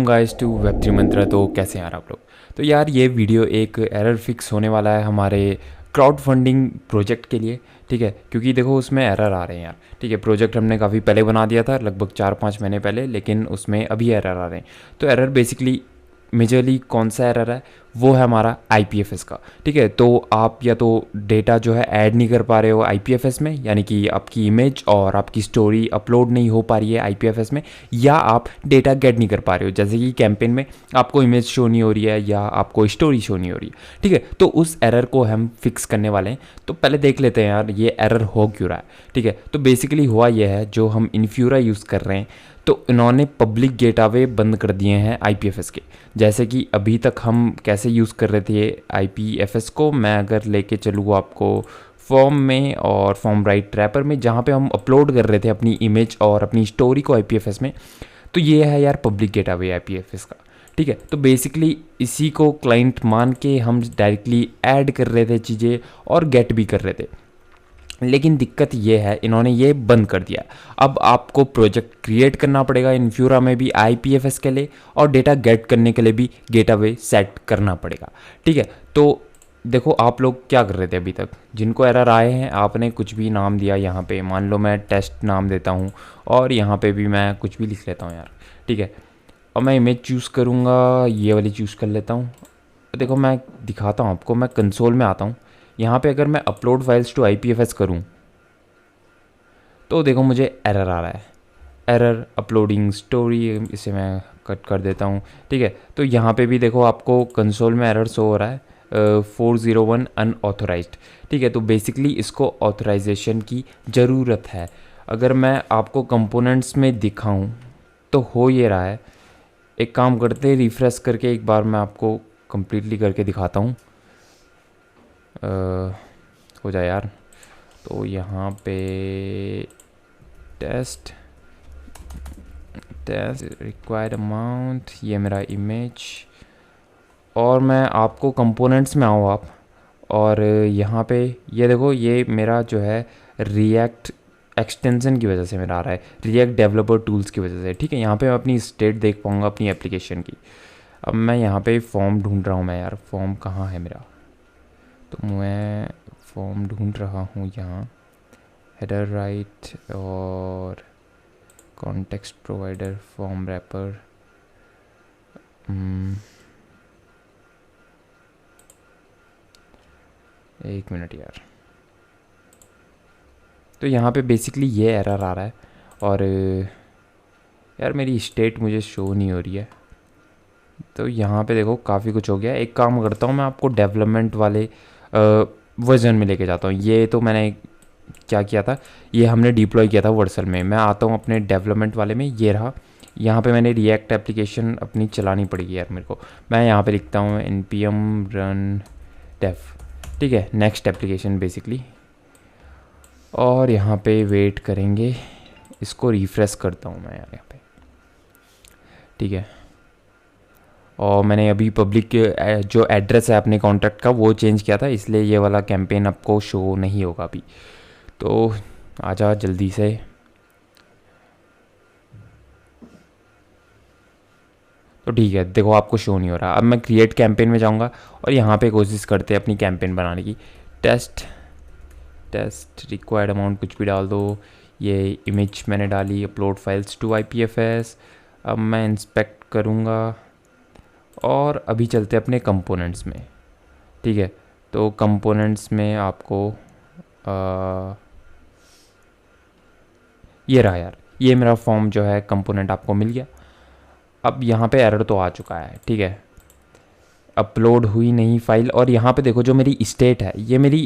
Guys to Web3 मंत्रा। तो कैसे हैं यार आप लोग। तो यार ये वीडियो एक एरर फिक्स होने वाला है हमारे क्राउड फंडिंग प्रोजेक्ट के लिए। ठीक है, क्योंकि देखो उसमें एरर आ रहे हैं यार। ठीक है, प्रोजेक्ट हमने काफ़ी पहले बना दिया था, लगभग 4-5 महीने पहले, लेकिन उसमें अभी एरर आ रहे हैं। तो एरर बेसिकली मेजरली कौन सा एरर है, वो है हमारा IPFS का। ठीक है, तो आप या तो डेटा जो है ऐड नहीं कर पा रहे हो IPFS में, यानी कि आपकी इमेज और आपकी स्टोरी अपलोड नहीं हो पा रही है IPFS में, या आप डेटा गेट नहीं कर पा रहे हो। जैसे कि कैंपेन में आपको इमेज शो नहीं हो रही है या आपको स्टोरी शो नहीं हो रही है। ठीक है, तो उस एरर को हम फिक्स करने वाले हैं। तो पहले देख लेते हैं यार ये एरर हो क्यों रहा है। ठीक है, तो बेसिकली हुआ ये है, जो हम इन्फ्यूरा यूज़ कर रहे हैं तो इन्होंने पब्लिक गेटवे बंद कर दिए हैं IPFS के। जैसे कि अभी तक हम कैसे यूज़ कर रहे थे IPFS को, मैं अगर लेके चलूँ आपको फॉर्म में और फॉर्म राइट रैपर में, जहाँ पे हम अपलोड कर रहे थे अपनी इमेज और अपनी स्टोरी को IPFS में, तो ये है यार पब्लिक गेटवे IPFS का। ठीक है, तो बेसिकली इसी को क्लाइंट मान के हम डायरेक्टली ऐड कर रहे थे चीज़ें और गेट भी कर रहे थे। लेकिन दिक्कत ये है, इन्होंने ये बंद कर दिया। अब आपको प्रोजेक्ट क्रिएट करना पड़ेगा इन्फ्यूरा में भी IPFS के लिए, और डेटा गेट करने के लिए भी गेटवे सेट करना पड़ेगा। ठीक है, तो देखो आप लोग क्या कर रहे थे अभी तक, जिनको एरर आए हैं आपने कुछ भी नाम दिया। यहाँ पे मान लो मैं टेस्ट नाम देता हूँ, और यहाँ पे भी मैं कुछ भी लिख लेता हूँ यार। ठीक है, और मैं इमेज चूज़ करूँगा, ये वाली चूज़ कर लेता हूँ। देखो मैं दिखाता हूँ आपको, मैं कंसोल में आता हूँ। यहाँ पे अगर मैं अपलोड फाइल्स टू IPFS करूँ तो देखो मुझे एरर आ रहा है, एरर अपलोडिंग स्टोरी। इसे मैं कट कर देता हूँ। ठीक है, तो यहाँ पे भी देखो आपको कंसोल में एरर शो हो रहा है 401 अनऑथोराइज्ड। ठीक है, तो बेसिकली इसको ऑथराइजेशन की ज़रूरत है। अगर मैं आपको कंपोनेंट्स में दिखाऊं तो हो ये रहा है। एक काम करते हैं, रिफ्रेश करके एक बार मैं आपको कंप्लीटली करके दिखाता हूँ। हो जाए यार। तो यहाँ पे टेस्ट रिक्वायर्ड अमाउंट, ये मेरा इमेज, और मैं आपको कंपोनेंट्स में आऊँ आप, और यहाँ पे ये देखो, ये मेरा जो है रिएक्ट एक्सटेंशन की वजह से मेरा आ रहा है, रिएक्ट डेवलपर टूल्स की वजह से। ठीक है, यहाँ पे मैं अपनी स्टेट देख पाऊँगा अपनी एप्लीकेशन की। अब मैं यहाँ पे फॉर्म ढूंढ रहा हूँ मैं यार, फॉर्म कहाँ है मेरा, तो मैं फॉर्म ढूंढ रहा हूँ यहाँ, हेडर राइट और कॉन्टेक्स्ट प्रोवाइडर फॉर्म रैपर। एक मिनट यार। तो यहाँ पे बेसिकली ये एरर आ रहा है, और यार मेरी स्टेट मुझे शो नहीं हो रही है। तो यहाँ पे देखो काफ़ी कुछ हो गया। एक काम करता हूँ, मैं आपको डेवलपमेंट वाले वर्जन में लेके जाता हूँ। ये तो मैंने क्या किया था, ये हमने डिप्लॉय किया था वर्सल में। मैं आता हूँ अपने डेवलपमेंट वाले में, ये रहा। यहाँ पे मैंने रिएक्ट एप्लीकेशन अपनी चलानी पड़ेगी यार मेरे को। मैं यहाँ पे लिखता हूँ npm run dev। ठीक है, नेक्स्ट एप्लीकेशन बेसिकली, और यहाँ पे वेट करेंगे। इसको रिफ्रेश करता हूँ मैं यार यहाँ पे। ठीक है, और मैंने अभी पब्लिक जो एड्रेस है अपने कॉन्ट्रैक्ट का वो चेंज किया था, इसलिए ये वाला कैंपेन आपको शो नहीं होगा अभी। तो आजा जल्दी से। तो ठीक है, देखो आपको शो नहीं हो रहा। अब मैं क्रिएट कैंपेन में जाऊंगा, और यहाँ पे कोशिश करते हैं अपनी कैंपेन बनाने की। टेस्ट रिक्वायर्ड अमाउंट कुछ भी डाल दो। ये इमेज मैंने डाली, अपलोड फाइल्स टू IPFS। अब मैं इंस्पेक्ट करूँगा, और अभी चलते हैं अपने कंपोनेंट्स में। ठीक है, तो कंपोनेंट्स में आपको ये रहा यार, ये मेरा फॉर्म जो है कंपोनेंट आपको मिल गया। अब यहाँ पे एरर तो आ चुका है। ठीक है, अपलोड हुई नहीं फाइल, और यहाँ पे देखो जो मेरी स्टेट है, ये मेरी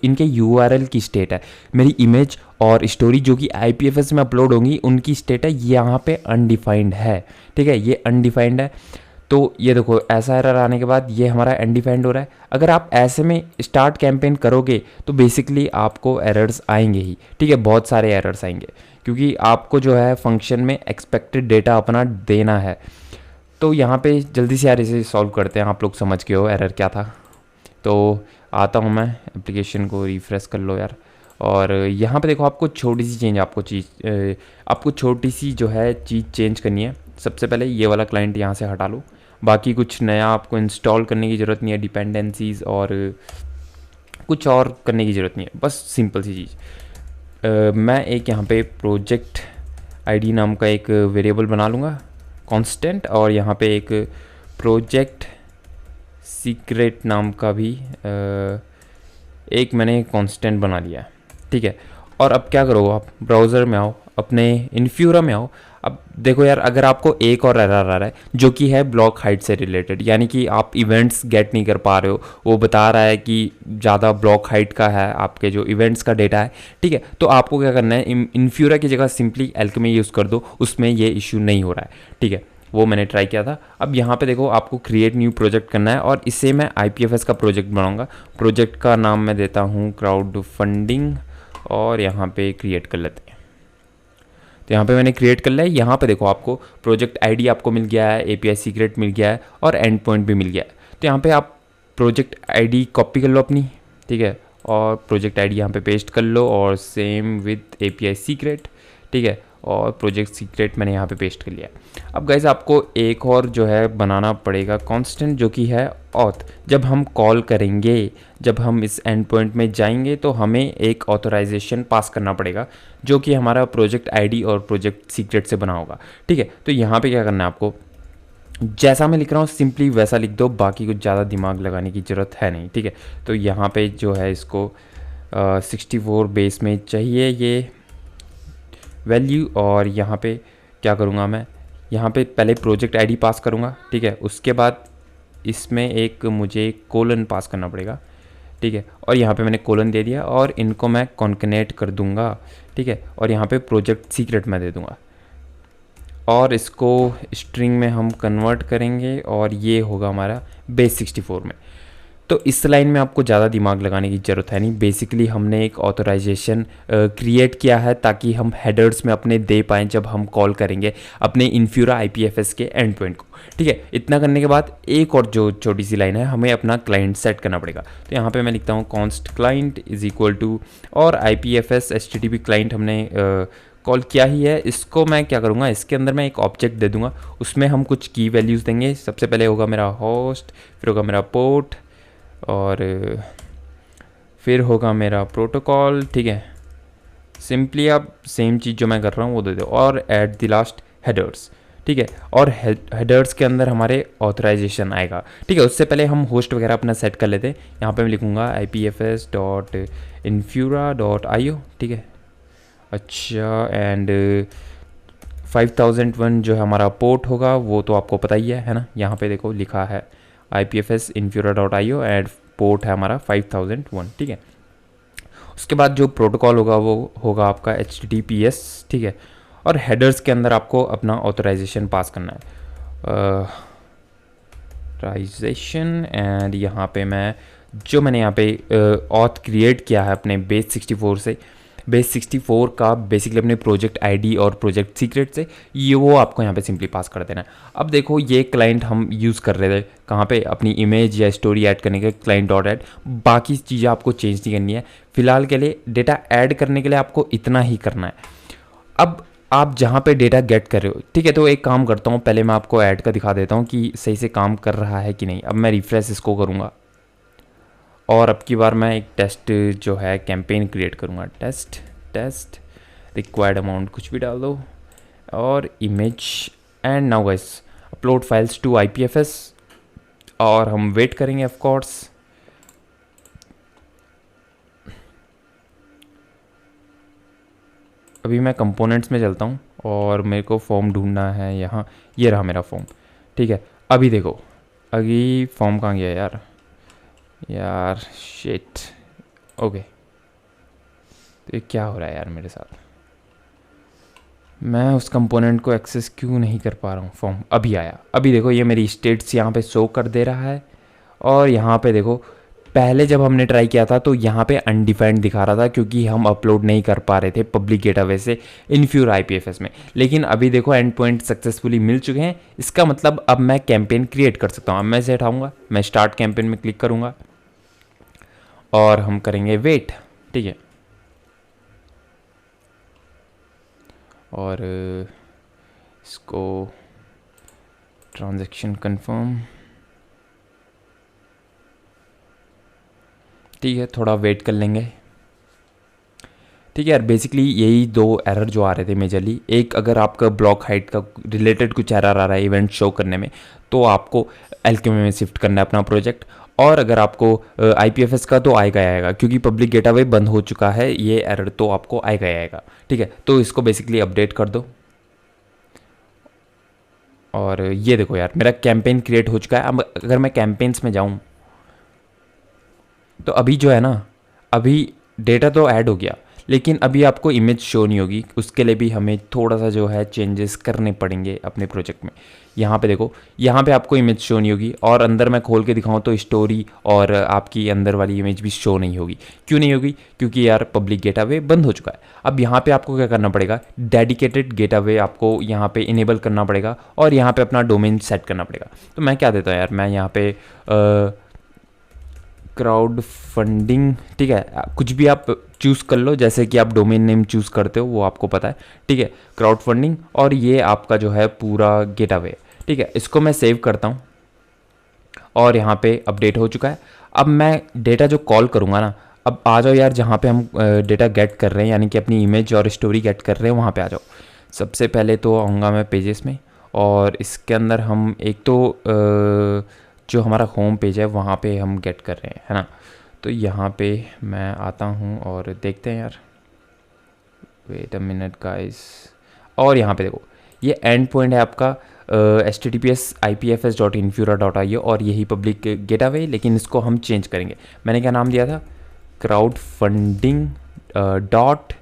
इनके URL की स्टेट है। मेरी इमेज और स्टोरी जो कि IPFS में अपलोड होंगी उनकी स्टेट है, यहाँ पे अनडिफाइंड है। ठीक है, ये अनडिफाइंड है। तो ये देखो ऐसा एरर आने के बाद ये हमारा अनडिफाइंड हो रहा है। अगर आप ऐसे में स्टार्ट कैंपेन करोगे तो बेसिकली आपको एरर्स आएंगे ही। ठीक है, बहुत सारे एरर्स आएंगे, क्योंकि आपको जो है फंक्शन में एक्सपेक्टेड डेटा अपना देना है। तो यहाँ पे जल्दी से यार इसे सॉल्व करते हैं। आप लोग समझ गए हो एरर क्या था। तो आता हूँ मैं, एप्लीकेशन को रिफ्रेश कर लो यार। और यहाँ पे देखो आपको छोटी सी चेंज, आपको छोटी सी जो है चीज़ चेंज करनी है। सबसे पहले ये वाला क्लाइंट यहाँ से हटा लो, बाकी कुछ नया आपको इंस्टॉल करने की ज़रूरत नहीं है, डिपेंडेंसीज़ और कुछ और करने की ज़रूरत नहीं है, बस सिंपल सी चीज़। मैं एक यहाँ पे प्रोजेक्ट आईडी नाम का एक वेरिएबल बना लूँगा कांस्टेंट, और यहाँ पे एक प्रोजेक्ट सीक्रेट नाम का भी एक मैंने कांस्टेंट बना लिया है, ठीक है। और अब क्या करो, आप ब्राउज़र में आओ, अपने इन्फ्यूरा में आओ। अब देखो यार, अगर आपको एक और एरर आ रहा है जो कि है ब्लॉक हाइट से रिलेटेड, यानी कि आप इवेंट्स गेट नहीं कर पा रहे हो, वो बता रहा है कि ज़्यादा ब्लॉक हाइट का है आपके जो इवेंट्स का डेटा है, ठीक है। तो आपको क्या करना है, इन्फ्यूरा की जगह सिंपली एल्केमी यूज़ कर दो, उसमें ये इशू नहीं हो रहा है, ठीक है। वो मैंने ट्राई किया था। अब यहाँ पे देखो, आपको क्रिएट न्यू प्रोजेक्ट करना है और इसे मैं IPFS का प्रोजेक्ट बनाऊंगा। प्रोजेक्ट का नाम मैं देता हूँ क्राउड फंडिंग, और यहाँ पे क्रिएट कर लेते हैं। तो यहाँ पे मैंने क्रिएट कर लिया है। यहाँ पे देखो, आपको प्रोजेक्ट आईडी आपको मिल गया है, API सीक्रेट मिल गया है और एंड पॉइंट भी मिल गया है। तो यहाँ पे आप प्रोजेक्ट आईडी कॉपी कर लो अपनी, ठीक है, और प्रोजेक्ट आईडी यहाँ पे पेस्ट कर लो, और सेम विथ API सीक्रेट, ठीक है, और प्रोजेक्ट सीक्रेट मैंने यहाँ पे पेस्ट कर लिया। अब गाइज आपको एक और जो है बनाना पड़ेगा कांस्टेंट, जो कि है ऑथ। जब हम कॉल करेंगे, जब हम इस एंड पॉइंट में जाएंगे, तो हमें एक ऑथराइजेशन पास करना पड़ेगा, जो कि हमारा प्रोजेक्ट आईडी और प्रोजेक्ट सीक्रेट से बना होगा, ठीक है। तो यहाँ पे क्या करना है आपको, जैसा मैं लिख रहा हूँ सिंपली वैसा लिख दो, बाकी कुछ ज़्यादा दिमाग लगाने की ज़रूरत है नहीं, ठीक है। तो यहाँ पे जो है इसको 64 बेस में चाहिए ये वैल्यू, और यहाँ पे क्या करूँगा मैं, यहाँ पे पहले प्रोजेक्ट आईडी पास करूँगा, ठीक है। उसके बाद इसमें एक मुझे कोलन पास करना पड़ेगा, ठीक है, और यहाँ पे मैंने कोलन दे दिया, और इनको मैं कॉन्कनेट कर दूँगा, ठीक है, और यहाँ पे प्रोजेक्ट सीक्रेट मैं दे दूँगा, और इसको स्ट्रिंग में हम कन्वर्ट करेंगे, और ये होगा हमारा बेस 64 में। तो इस लाइन में आपको ज़्यादा दिमाग लगाने की ज़रूरत है नहीं। बेसिकली हमने एक ऑथराइजेशन क्रिएट किया है ताकि हम हेडर्स में अपने दे पाएँ जब हम कॉल करेंगे अपने इन्फ्यूरा IPFS के एंड पॉइंट को, ठीक है। इतना करने के बाद एक और जो छोटी सी लाइन है, हमें अपना क्लाइंट सेट करना पड़ेगा। तो यहाँ पे मैं लिखता हूँ const client is equal to, और IPFS HTTP क्लाइंट हमने कॉल किया ही है। इसको मैं क्या करूँगा, इसके अंदर मैं एक ऑब्जेक्ट दे दूँगा, उसमें हम कुछ की वैल्यूज़ देंगे। सबसे पहले होगा मेरा होस्ट, फिर होगा मेरा पोर्ट, और फिर होगा मेरा प्रोटोकॉल, ठीक है। सिंपली आप सेम चीज़ जो मैं कर रहा हूँ वो दे दो, और एट द लास्ट हेडर्स, ठीक है। और हेडर्स के अंदर हमारे ऑथराइजेशन आएगा, ठीक है। उससे पहले हम होस्ट वगैरह अपना सेट कर लेते हैं। यहाँ पे मैं लिखूँगा IPFS.infura.io, ठीक है। अच्छा, एंड 5001 जो है हमारा पोर्ट होगा, वो तो आपको पता ही है ना। यहाँ पे देखो लिखा है IPFS.infura.io एंड पोर्ट है हमारा 5001, ठीक है। उसके बाद जो प्रोटोकॉल होगा वो होगा आपका HTTPS, ठीक है। और हेडर्स के अंदर आपको अपना ऑथराइजेशन पास करना है, ऑथराइजेशन, एंड यहाँ पे मैंने यहाँ पे ऑथ क्रिएट किया है अपने बेस 64 से, बेस 64 का बेसिकली अपने प्रोजेक्ट आईडी और प्रोजेक्ट सीक्रेट से, ये वो आपको यहाँ पे सिंपली पास कर देना है। अब देखो, ये क्लाइंट हम यूज़ कर रहे थे कहाँ पे, अपनी इमेज या स्टोरी ऐड करने के क्लाइंट डॉट ऐड, बाकी चीज़ें आपको चेंज नहीं करनी है। फिलहाल के लिए डेटा ऐड करने के लिए आपको इतना ही करना है। अब आप जहाँ पे डेटा गेट कर रहे हो, ठीक है, तो एक काम करता हूँ, पहले मैं आपको ऐड का दिखा देता हूँ कि सही से काम कर रहा है कि नहीं। अब मैं रिफ्रेश इसको करूँगा, और अब की बार मैं एक टेस्ट जो है कैंपेन क्रिएट करूँगा, टेस्ट रिक्वायर्ड अमाउंट कुछ भी डाल दो, और image, and now guys upload files to IPFS, और हम वेट करेंगे ऑफ कोर्स। अभी मैं कंपोनेंट्स में चलता हूँ, और मेरे को फॉर्म ढूंढना है यहाँ, ये रहा मेरा फॉर्म, ठीक है। अभी देखो, अभी फॉर्म कहाँ गया यार शिट, ओके। तो ये क्या हो रहा है यार मेरे साथ, मैं उस कंपोनेंट को एक्सेस क्यों नहीं कर पा रहा हूँ। फॉर्म अभी आया, अभी देखो ये मेरी स्टेट्स यहाँ पे शो कर दे रहा है, और यहाँ पे देखो पहले जब हमने ट्राई किया था तो यहाँ पे अनडिफाइंड दिखा रहा था, क्योंकि हम अपलोड नहीं कर पा रहे थे पब्लिक डेटाबेस से इन्फ्यूरा IPFS में। लेकिन अभी देखो एंड पॉइंट सक्सेसफुली मिल चुके हैं, इसका मतलब अब मैं कैंपेन क्रिएट कर सकता हूँ। अब मैं इसे हटाऊँगा, मैं स्टार्ट कैंपेन में क्लिक करूँगा, और हम करेंगे वेट, ठीक है। और इसको ट्रांजैक्शन कंफर्म, ठीक है, थोड़ा वेट कर लेंगे। ठीक है यार, बेसिकली यही दो एरर जो आ रहे थे मेजरली, एक अगर आपका ब्लॉक हाइट का रिलेटेड कुछ एरर आ रहा है इवेंट शो करने में, तो आपको एलकेएमए में शिफ्ट करना है अपना प्रोजेक्ट। और अगर आपको आईपीएफएस का तो आएगा ही आएगा, क्योंकि पब्लिक गेटअवे बंद हो चुका है, ये एरर तो आपको आएगा ही आएगा। ठीक है, तो इसको बेसिकली अपडेट कर दो। और ये देखो यार, मेरा कैंपेन क्रिएट हो चुका है। अब अगर मैं कैंपेन्स में जाऊँ तो अभी जो है ना, अभी डेटा तो ऐड हो गया, लेकिन अभी आपको इमेज शो नहीं होगी। उसके लिए भी हमें थोड़ा सा जो है चेंजेस करने पड़ेंगे अपने प्रोजेक्ट में। यहाँ पे देखो, यहाँ पे आपको इमेज शो नहीं होगी, और अंदर मैं खोल के दिखाऊँ तो स्टोरी और आपकी अंदर वाली इमेज भी शो नहीं होगी। क्यों नहीं होगी? क्योंकि यार पब्लिक गेटअवे बंद हो चुका है। अब यहाँ पे आपको क्या करना पड़ेगा, डेडिकेटेड गेटअवे आपको यहाँ पे इनेबल करना पड़ेगा, और यहाँ पे अपना डोमेन सेट करना पड़ेगा। तो मैं क्या देता हूँ यार, मैं यहाँ पे क्राउड फंडिंग, ठीक है, कुछ भी आप चूज़ कर लो, जैसे कि आप डोमेन नेम चूज़ करते हो वो आपको पता है। ठीक है, क्राउड फंडिंग, और ये आपका जो है पूरा गेटअवे। ठीक है, इसको मैं सेव करता हूँ, और यहाँ पे अपडेट हो चुका है। अब मैं डेटा जो कॉल करूँगा ना, अब आ जाओ यार जहाँ पे हम डेटा गेट कर रहे हैं, यानी कि अपनी इमेज और स्टोरी गेट कर रहे हैं, वहाँ पे आ जाओ। सबसे पहले तो आऊँगा मैं पेजेस में, और इसके अंदर हम एक तो जो हमारा होम पेज है वहाँ पे हम गेट कर रहे हैं, है ना। तो यहाँ पे मैं आता हूँ और देखते हैं यार, वेट अ मिनट गाइस। और यहाँ पे देखो, ये एंड पॉइंट है आपका https://ipfs.infura.io, और यही पब्लिक गेटअवे, लेकिन इसको हम चेंज करेंगे। मैंने क्या नाम दिया था, crowd funding dot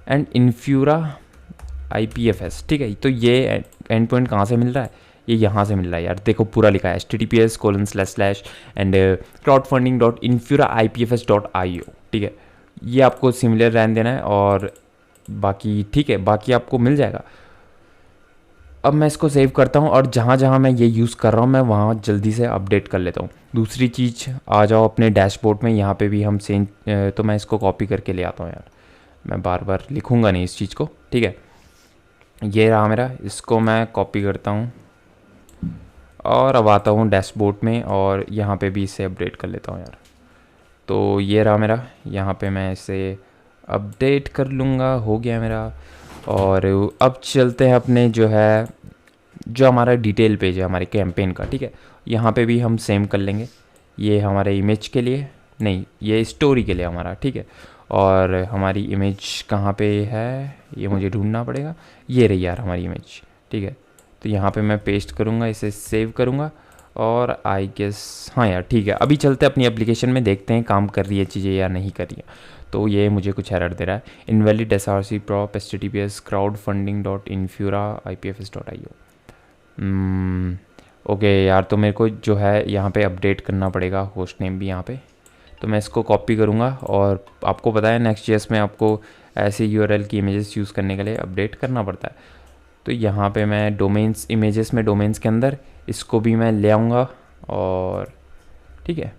and Infura IPFS। ठीक है, तो ये एंड पॉइंट कहाँ से मिल रहा है, ये यहाँ से मिल रहा है यार। देखो पूरा लिखा है https:// एंड crowdfunding.infura.ipfs.io। ठीक है, ये आपको सिमिलर रहने देना है, और बाकी ठीक है, बाकी आपको मिल जाएगा। अब मैं इसको सेव करता हूँ, और जहाँ जहाँ मैं ये यूज़ कर रहा हूँ मैं वहाँ जल्दी से अपडेट कर लेता हूँ। दूसरी चीज़, आ जाओ अपने डैशबोर्ड में, यहाँ पे भी हम सेम, तो मैं इसको कॉपी करके ले आता हूँ यार, मैं बार बार लिखूँगा नहीं इस चीज़ को। ठीक है, ये रहा मेरा, इसको मैं कॉपी करता हूँ, और अब आता हूँ डैशबोर्ड में, और यहाँ पे भी इसे अपडेट कर लेता हूँ यार। तो ये रहा मेरा, यहाँ पे मैं इसे अपडेट कर लूँगा, हो गया मेरा। और अब चलते हैं अपने जो है, जो हमारा डिटेल पेज है हमारे कैंपेन का। ठीक है, यहाँ पे भी हम सेम कर लेंगे। ये हमारे इमेज के लिए नहीं, ये स्टोरी के लिए हमारा। ठीक है, और हमारी इमेज कहाँ पे है, ये मुझे ढूंढना पड़ेगा। ये रही यार हमारी इमेज। ठीक है, तो यहाँ पे मैं पेस्ट करूँगा, इसे सेव करूँगा, और आई गेस हाँ यार ठीक है। अभी चलते हैं अपनी एप्लीकेशन में, देखते हैं काम कर रही है चीज़ें या नहीं कर रही है। तो ये मुझे कुछ एरर दे रहा है, invalid SRC prop https://crowdfunding.infura.ipfs.io। Okay यार, तो मेरे को जो है यहाँ पे अपडेट करना पड़ेगा, होस्ट नेम भी यहाँ पे। तो मैं इसको कॉपी करूँगा, और आपको पता है Next.js में आपको ऐसे URL की इमेजेस यूज़ करने के लिए अपडेट करना पड़ता है। तो यहाँ पे मैं डोमेन्स, इमेजेस में डोमेन्स के अंदर इसको भी मैं ले आऊँगा, और ठीक है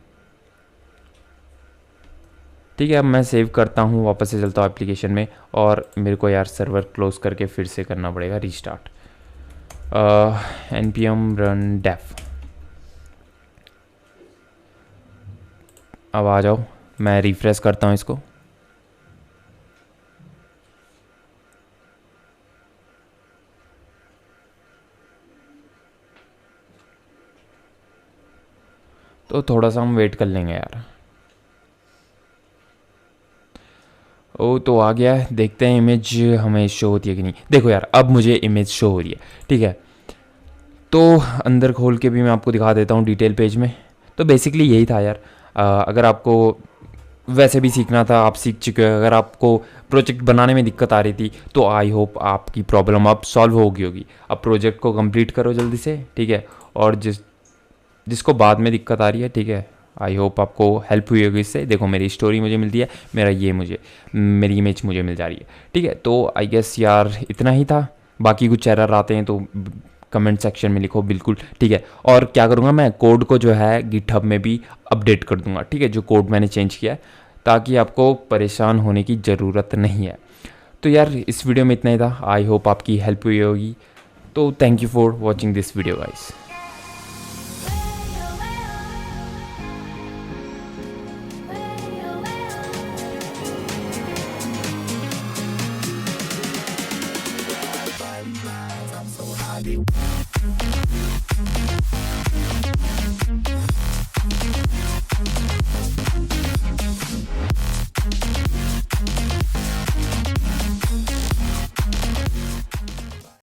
ठीक है। अब मैं सेव करता हूँ, वापस से चलता हूँ एप्लीकेशन में, और मेरे को यार सर्वर क्लोज करके फिर से करना पड़ेगा रीस्टार्ट। npm run dev। अब आ जाओ, मैं रिफ्रेश करता हूँ इसको। तो थोड़ा सा हम वेट कर लेंगे यार। ओ, तो आ गया है, देखते हैं इमेज हमें शो होती है कि नहीं। देखो यार, अब मुझे इमेज शो हो रही है। ठीक है, तो अंदर खोल के भी मैं आपको दिखा देता हूँ डिटेल पेज में। तो बेसिकली यही था यार। अगर आपको वैसे भी सीखना था, आप सीख चुके हो। अगर आपको प्रोजेक्ट बनाने में दिक्कत आ रही थी, तो आई होप आपकी प्रॉब्लम अब सॉल्व होगी होगी। अब प्रोजेक्ट को कंप्लीट करो जल्दी से, ठीक है। और जिसको बाद में दिक्कत आ रही है, ठीक है, आई होप आपको हेल्प हुई होगी इससे। देखो मेरी स्टोरी मुझे मिलती है, मेरी इमेज मुझे मिल जा रही है। ठीक है, तो आई गेस यार इतना ही था। बाकी कुछ एरर आते हैं तो कमेंट सेक्शन में लिखो, बिल्कुल ठीक है। और क्या करूँगा, मैं कोड को जो है गिटहब में भी अपडेट कर दूँगा, ठीक है, जो कोड मैंने चेंज किया है, ताकि आपको परेशान होने की ज़रूरत नहीं है। तो यार इस वीडियो में इतना ही था। आई होप आपकी हेल्प हुई होगी। तो thank you for watching this video guys. I'm so high.